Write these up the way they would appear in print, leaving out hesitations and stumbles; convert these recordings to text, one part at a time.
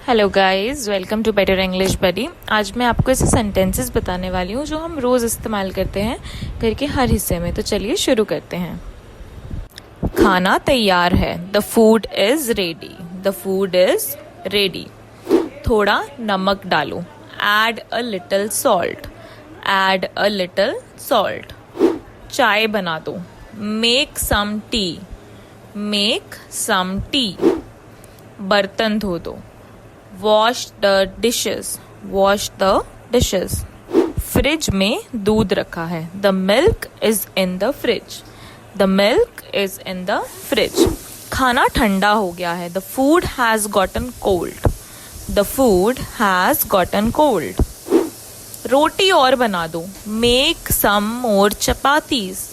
Hello guys, welcome to Better English Buddy. आज मैं आपको ऐसे सेंटेंसेस बताने वाली हूँ जो हम रोज़ इस्तेमाल करते हैं घर के हर हिस्से में। तो चलिए शुरू करते हैं। खाना तैयार है। The food is ready. The food is ready. थोड़ा नमक डालो। Add a little salt. Add a little salt. चाय बना दो। Make some tea. Make some tea. बर्तन धो दो। Wash the dishes. Wash the dishes. Fridge में दूध रखा है। The milk is in the fridge. The milk is in the fridge. खाना ठंडा हो गया है। The food has gotten cold. The food has gotten cold. रोटी और बना दो। Make some more chapatis.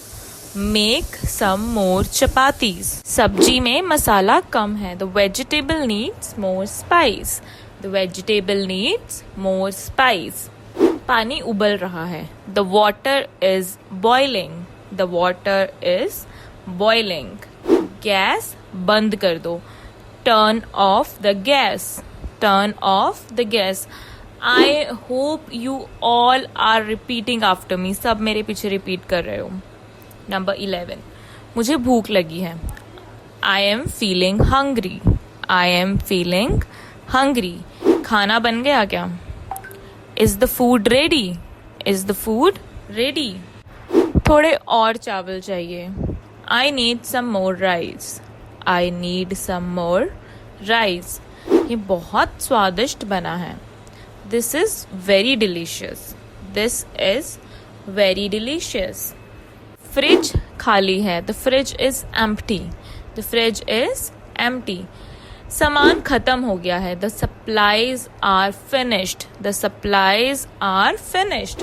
Make some more chapatis. सब्जी में मसाला कम है। The vegetable needs more spice. The vegetable needs more spice. पानी उबल रहा है। The water is boiling. The water is boiling. Gas बंद कर दो। Turn off the gas. Turn off the gas. I hope you all are repeating after me. सब मेरे पीछे रिपीट कर रहे हो। नंबर 11, मुझे भूख लगी है। I am feeling hungry. I am feeling hungry. खाना बन गया क्या? Is the food ready? Is the food ready? थोड़े और चावल चाहिए। I need some more rice. I need some more rice. ये बहुत स्वादिष्ट बना है। This is very delicious. This is very delicious. Fridge खाली है। The fridge is empty. The fridge is empty. सामान खत्म हो गया है। The supplies are finished. The supplies are finished.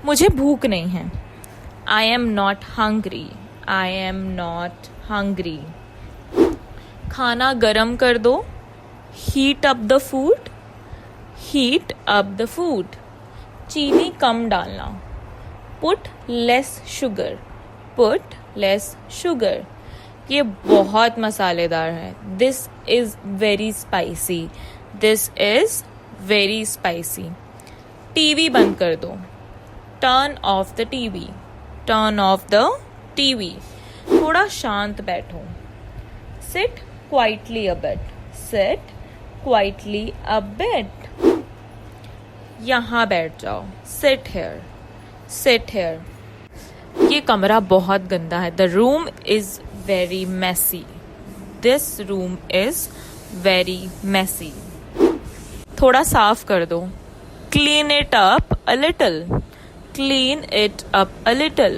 मुझे भूख नहीं है। I am not hungry. I am not hungry. खाना गरम कर दो। Heat up the food. Heat up the food. चीनी कम डालना। Put less sugar. Put less sugar. ये बहुत मसालेदार है। This is very spicy. This is very spicy. TV बंद कर दो। Turn off the TV. Turn off the TV. थोड़ा शांत बैठो। Sit quietly a bit. Seat quietly a bit. यहाँ बैठ जाओ। Sit here. Sit here. ये कमरा बहुत गंदा है। The room is very messy. This room is very messy. थोड़ा साफ कर दो। Clean it up a little. Clean it up a little.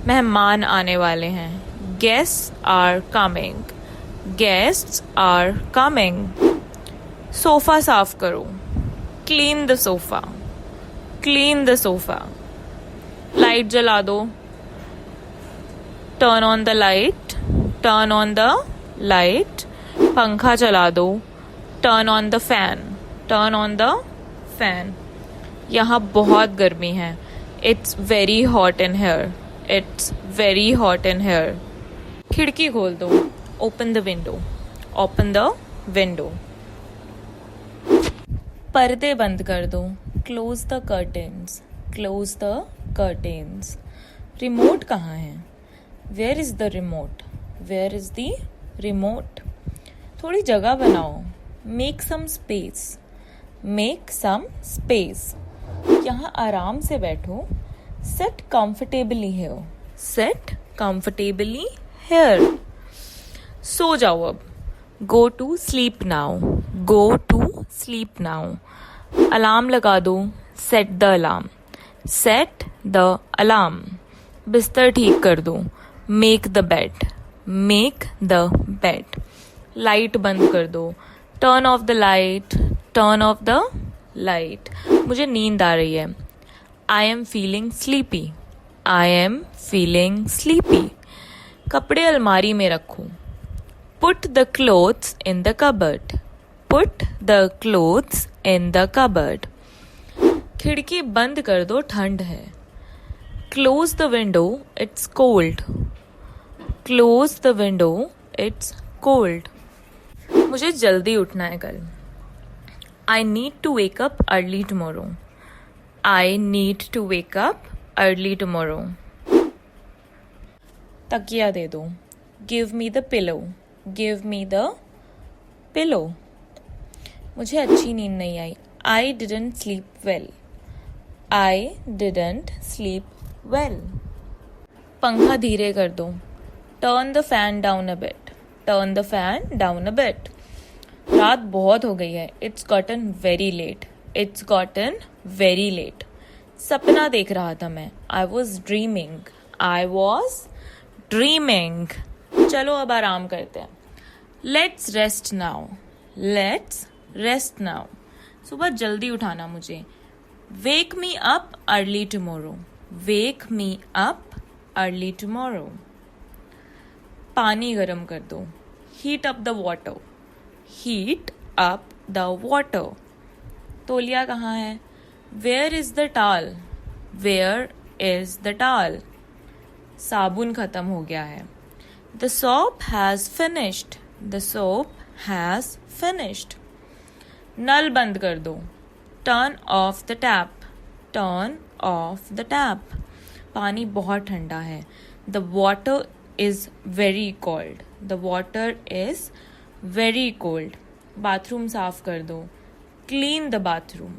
मेहमान आने वाले हैं। Guests are coming. Guests are coming. Sofa साफ करो। Clean the sofa. Clean the sofa. Light जला दो। Turn on the light. Turn on the light. पंखा चला दो। Turn on the fan. Turn on the fan. यहाँ बहुत गर्मी है। It's very hot in here. It's very hot in here. खिड़की खोल दो। Open the window. Open the window. पर्दे बंद कर दो। Close the curtains. Close the curtains. Remote कहाँ है? Where is the remote? Where is the remote? थोड़ी जगह बनाओ। Make some space. Make some space. यहाँ आराम से बैठो। Sit comfortably here. Seat comfortably here. सो जाओ अब। Go to sleep now. Go to sleep now. Alarm लगा दो। Set the alarm. Set the alarm. बिस्तर ठीक कर दो। Make the bed. Make the bed. Light बंद कर दो। Turn off the light. Turn off the light. मुझे नींद आ रही है। I am feeling sleepy. I am feeling sleepy. कपड़े अलमारी में रखो। Put the clothes in the cupboard. Put the clothes in the cupboard. खिड़की बंद कर दो, ठंड है। Close the window, it's cold. Close the window, it's cold. मुझे जल्दी उठना है कल. I need to wake up early tomorrow. I need to wake up early tomorrow. तकिया दे दो. Give me the pillow. Give me the pillow. मुझे अच्छी नींद नहीं आई. I didn't sleep well. I didn't sleep well. पंखा धीरे कर दो. Turn the fan down a bit. Turn the fan down a bit. रात बहुत हो गई है. It's gotten very late. It's gotten very late. सपना देख रहा था मैं. I was dreaming. I was dreaming. चलो अब आराम करते हैं. Let's rest now. Let's rest now. सुबह जल्दी उठाना मुझे. Wake me up early tomorrow. Wake me up early tomorrow. पानी गरम कर दो. Heat up the water. Heat up the water. तौलिया कहाँ है? Where is the towel? Where is the towel? साबुन खत्म हो गया है. The soap has finished. The soap has finished. नल बंद कर दो. Turn off the tap. Turn off the tap. पानी बहुत ठंडा है. The water is very cold. The water is very cold. Bathroom साफ कर दो. Clean the bathroom.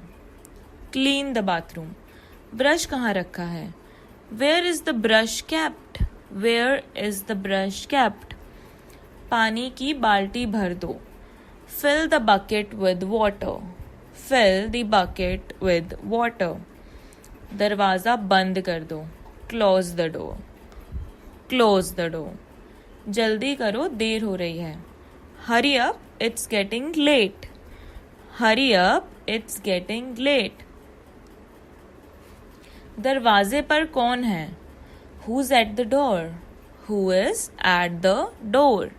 Clean the bathroom. Brush कहाँ रखा है? Where is the brush kept? Where is the brush kept? पानी की बाल्टी भर दो. Fill the bucket with water. Fill the bucket with water. दरवाज़ा बंद कर दो. Close the door. Close the door. जल्दी करो, देर हो रही है. Hurry up, it's getting late. Hurry up, it's getting late. दरवाजे पर कौन है? Who's at the door? Who is at the door?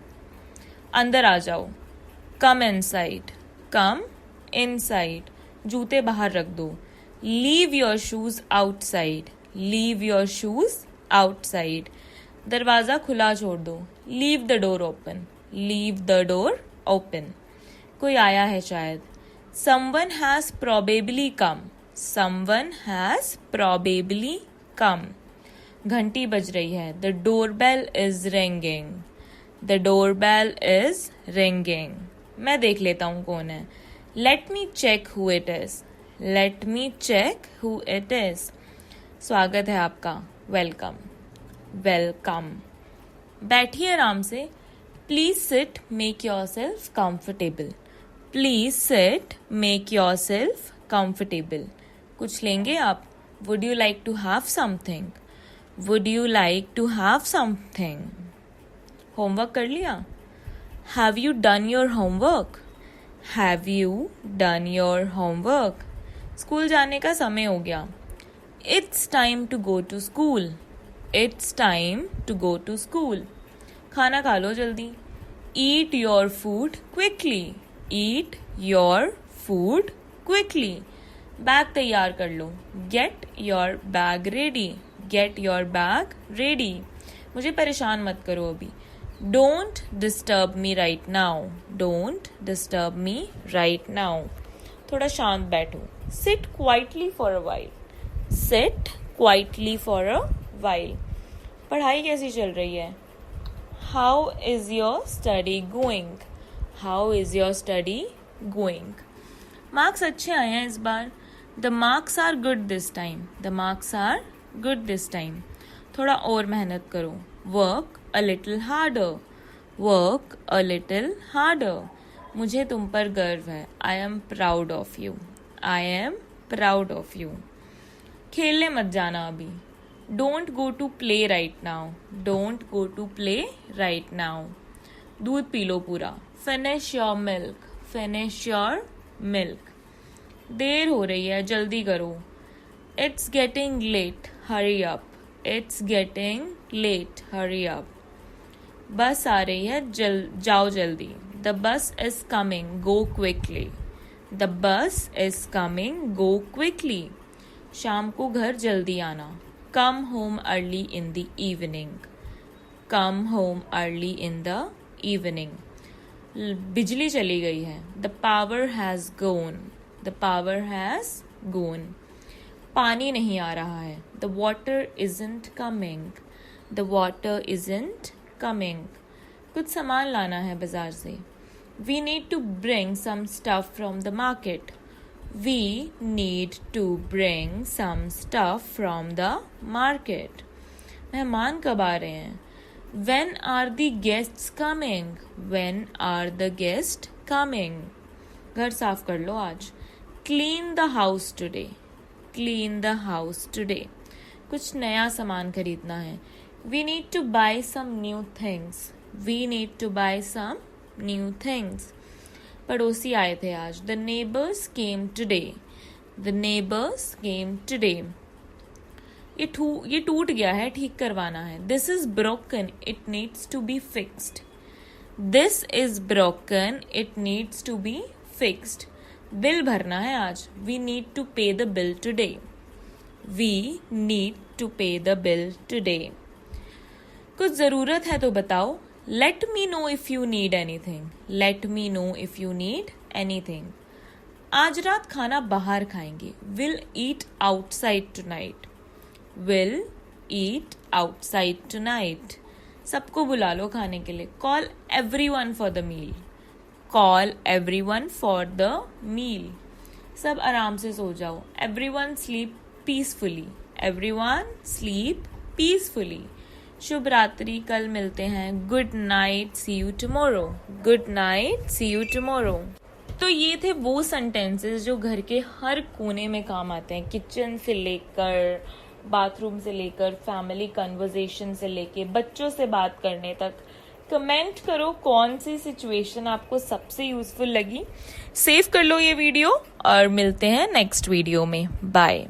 अंदर आ जाओ. Come inside. Come inside. जूते बाहर रख दो. Leave your shoes outside. Leave your shoes outside. दरवाज़ा खुला छोड़ दो. Leave the door open. Leave the door open. कोई आया है शायद. Someone has probably come. Someone has probably come. घंटी बज रही है. The doorbell is ringing. The doorbell is ringing. मैं देख लेता हूँ कौन है. Let me check who it is. Let me check who it is. स्वागत है आपका. Welcome. Welcome. बैठिए आराम से. Please sit, make yourself comfortable. Please sit, make yourself comfortable. कुछ लेंगे आप? Would you like to have something? Would you like to have something? Homework कर लिया? Have you done your homework? Have you done your homework? School जाने का समय हो गया. It's time to go to school. It's time to go to school. खाना खा लो जल्दी. Eat your food quickly. Eat your food quickly. Bag तैयार कर लो. Get your bag ready. Get your bag ready. मुझे परेशान मत करो अभी. Don't disturb me right now. Don't disturb me right now. थोड़ा शांत बैठो. Sit quietly for a while. Sit quietly for a while. पढ़ाई कैसी चल रही है? How is your study going? How is your study going? Marks अच्छे आए हैं इस बार. The marks are good this time. The marks are good this time. थोड़ा और मेहनत करो. Work a little harder. Work a little harder. मुझे तुम पर गर्व है. I am proud of you. I am proud of you. खेलने मत जाना अभी. Don't go to play right now. Don't go to play right now. दूध पी लो पूरा. Finish your milk. Finish your milk. देर हो रही है, जल्दी करो. It's getting late. Hurry up. It's getting late. Hurry up. बस आ रही है, जाओ जल्दी. The bus is coming. Go quickly. The bus is coming. Go quickly. शाम को घर जल्दी आना. Come home early in the evening. Come home early in the evening. बिजली चली गई है, the power has gone, the power has gone. पानी नहीं आ रहा है, the water isn't coming, the water isn't coming. कुछ सामान लाना है बाजार से, we need to bring some stuff from the market, we need to bring some stuff from the market. मेहमान कब आ रहे हैं, when are the guests coming, when are the guests coming। घर साफ कर लो आज, clean the house today, clean the house today। कुछ नया सामान खरीदना है, we need to buy some new things, we need to buy some new things। पड़ोसी आए थे आज, the neighbors came today, the neighbors came today। ये टूट गया है, ठीक करवाना है, this is broken, it needs to be fixed, this is broken, it needs to be fixed. Bill भरना है आज, we need to pay the bill today, we need to pay the bill today. कुछ जरूरत है तो बताओ, let me know if you need anything, let me know if you need anything. आज रात खाना बाहर खाएंगे, will eat outside tonight, will eat outside tonight। सबको बुला लो खाने के लिए, call everyone for the meal, call everyone for the meal। सब आराम से सो जाओ, everyone sleep peacefully, everyone sleep peacefully। शुभ रात्रि, कल मिलते हैं, good night, see you tomorrow, good night, see you tomorrow। तो ये थे वो सेंटेंसेस जो घर के हर कोने में काम आते हैं, किचन से लेकर बाथरूम से लेकर फैमिली कन्वर्सेशन से लेके बच्चों से बात करने तक। कमेंट करो कौन सी सिचुएशन आपको सबसे यूजफुल लगी। सेव कर लो ये वीडियो और मिलते हैं नेक्स्ट वीडियो में। बाय।